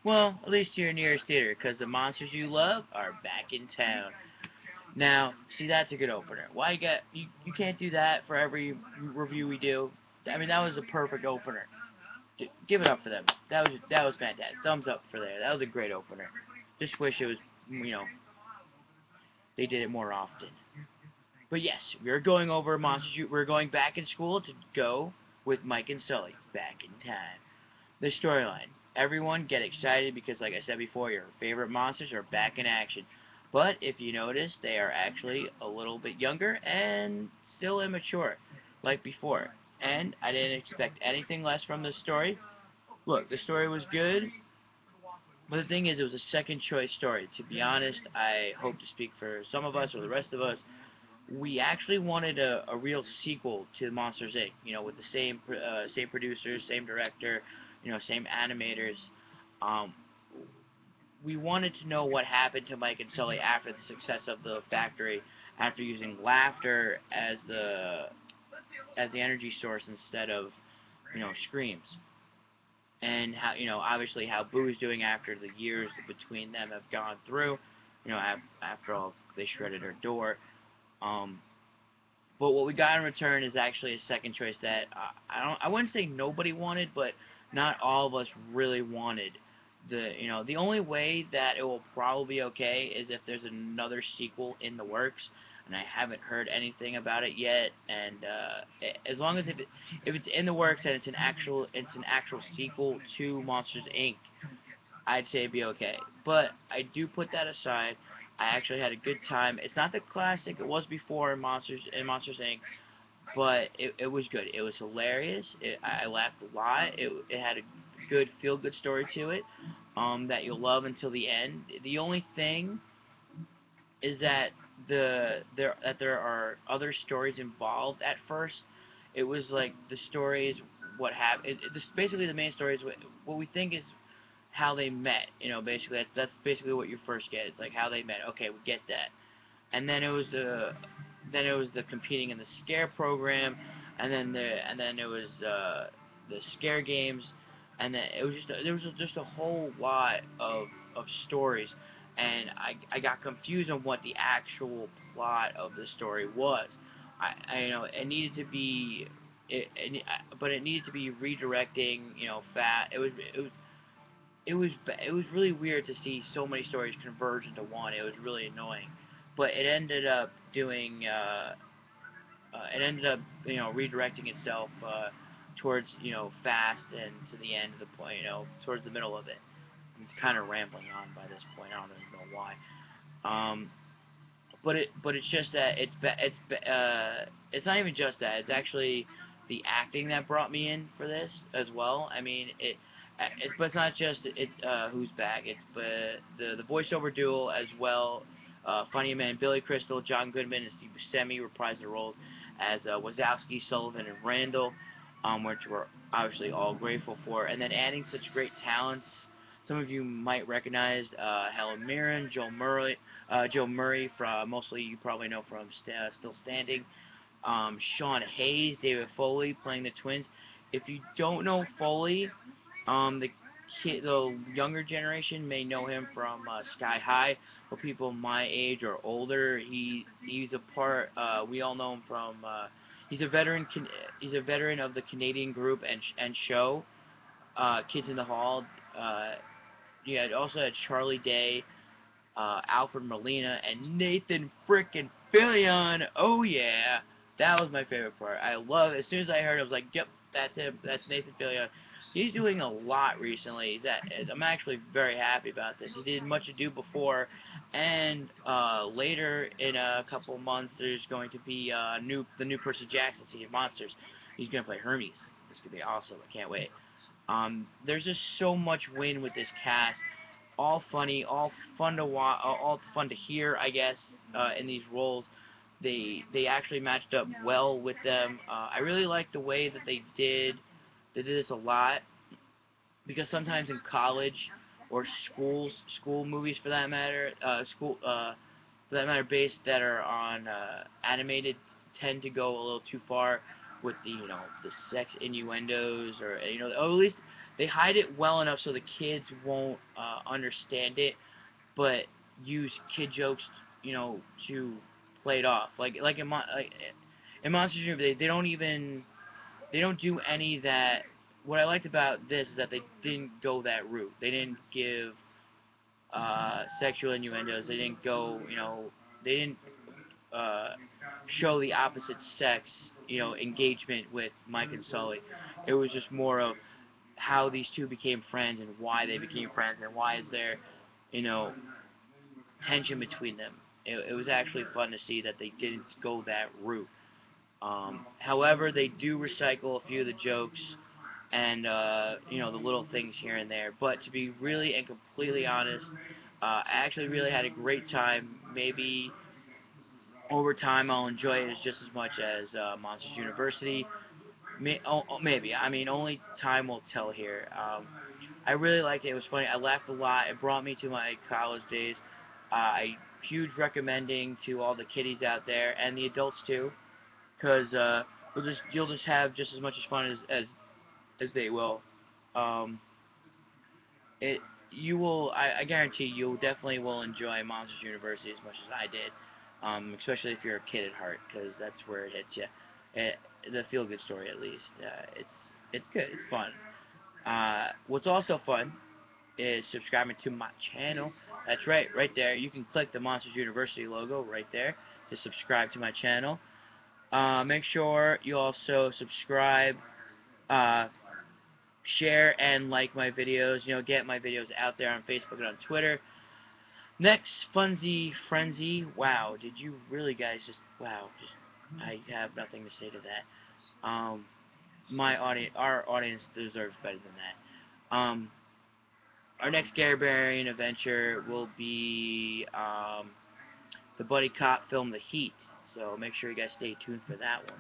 Well, at least to your nearest theater, because the monsters you love are back in town. Now, see, that's a good opener. Why you can't do that for every review we do. I mean, that was a perfect opener. Give it up for them. That was fantastic. Thumbs up for there. That was a great opener. Just wish it was, they did it more often. But yes, we're going over Monsters. We're going back in school to go with Mike and Sully back in time. The storyline. Everyone get excited because, like I said before, your favorite monsters are back in action. But if you notice, they are actually a little bit younger and still immature, like before. And I didn't expect anything less from the story. Look, the story was good, but the thing is, it was a second choice story. To be honest, I hope to speak for some of us or the rest of us. We actually wanted a real sequel to Monsters Inc. With the same producers, same director, same animators. Um, we wanted to know what happened to Mike and Sully after the success of the factory, after using laughter as the energy source instead of screams, and how obviously how Boo's doing after the years between them have gone through. After all, they shredded her door. Um, But what we got in return is actually a second choice that I wouldn't say nobody wanted, but not all of us really wanted. The only way that it will probably be okay is if there's another sequel in the works, and I haven't heard anything about it yet. And as long as if it's in the works and it's an actual sequel to Monsters Inc., I'd say it'd be okay. But I do put that aside. I actually had a good time. It's not the classic it was before in Monsters Inc., but it was good. It was hilarious. I laughed a lot. It had a good feel good story to it, that you'll love until the end. The only thing is that there are other stories involved at first. It was like the stories what happened. Basically the main story is what we think is how they met. Basically that's basically what you first get. It's like how they met. Okay, we get that. And then it was the competing in the scare program, and then it was the scare games, and then it was there was just a whole lot of stories, and I got confused on what the actual plot of the story was. It needed to be but it needed to be redirecting, fat. It was really weird to see so many stories converge into one. It was really annoying, but it ended up redirecting itself towards fast and to the end of the point, towards the middle of it. I'm kind of rambling on by this point. I don't really know why. Um, but it's just that it's not even just that. It's actually the acting that brought me in for this as well. I mean but it's not just who's back. It's but the voiceover duo as well. Funny Man Billy Crystal, John Goodman, and Steve Buscemi reprised their roles as Wazowski, Sullivan, and Randall, which we're obviously all grateful for. And then adding such great talents. Some of you might recognize Helen Mirren, Joe Murray from mostly you probably know from Still Standing. Sean Hayes, David Foley playing the twins. If you don't know Foley, the younger generation may know him from Sky High, but people my age or older, he's a part. We all know him from. He's a veteran. He's a veteran of the Canadian group and show, Kids in the Hall. You also had Charlie Day, Alfred Molina, and Nathan frickin' Fillion. Oh yeah, that was my favorite part. I love it. As soon as I heard it, I was like, yep, that's him. That's Nathan Fillion. He's doing a lot recently. I'm actually very happy about this. He did Much Ado Before, and later in a couple months, there's going to be the new Percy Jackson scene in Monsters. He's gonna play Hermes. This could be awesome. I can't wait. There's just so much win with this cast, all funny, all fun to watch, all fun to hear, I guess, in these roles. They actually matched up well with them. I really like the way that they did this a lot, because sometimes in college or school movies for that matter, based that are on animated tend to go a little too far with the the sex innuendos, or or at least they hide it well enough so the kids won't understand it, but use kid jokes, to play it off. Like in Monsters University, they don't do any that. What I liked about this is that they didn't go that route. They didn't give sexual innuendos. They didn't go, they didn't uh, show the opposite sex, engagement with Mike and Sully. It was just more of how these two became friends and why they became friends and why is there, you know, tension between them. It was actually fun to see that they didn't go that route. However, they do recycle a few of the jokes and the little things here and there. But to be really and completely honest, I actually really had a great time. Maybe over time I'll enjoy it just as much as Monsters University. Maybe. I mean, only time will tell here. I really liked it. It was funny. I laughed a lot. It brought me to my college days. I huge recommending to all the kiddies out there and the adults too, because you'll just have just as much as fun as they will. Um, it you will I guarantee you definitely will enjoy Monsters University as much as I did, especially if you're a kid at heart, because that's where it hits you. The feel good story at least. It's good. It's fun. What's also fun is subscribing to my channel. That's right there. You can click the Monsters University logo right there to subscribe to my channel. Make sure you also subscribe, uh, share, and like my videos. Get my videos out there on Facebook and on Twitter. Next, Funzy Frenzy. Wow, did you really guys wow, I have nothing to say to that. Our audience deserves better than that. Our next Gary Barian adventure will be the buddy cop film The Heat. So make sure you guys stay tuned for that one.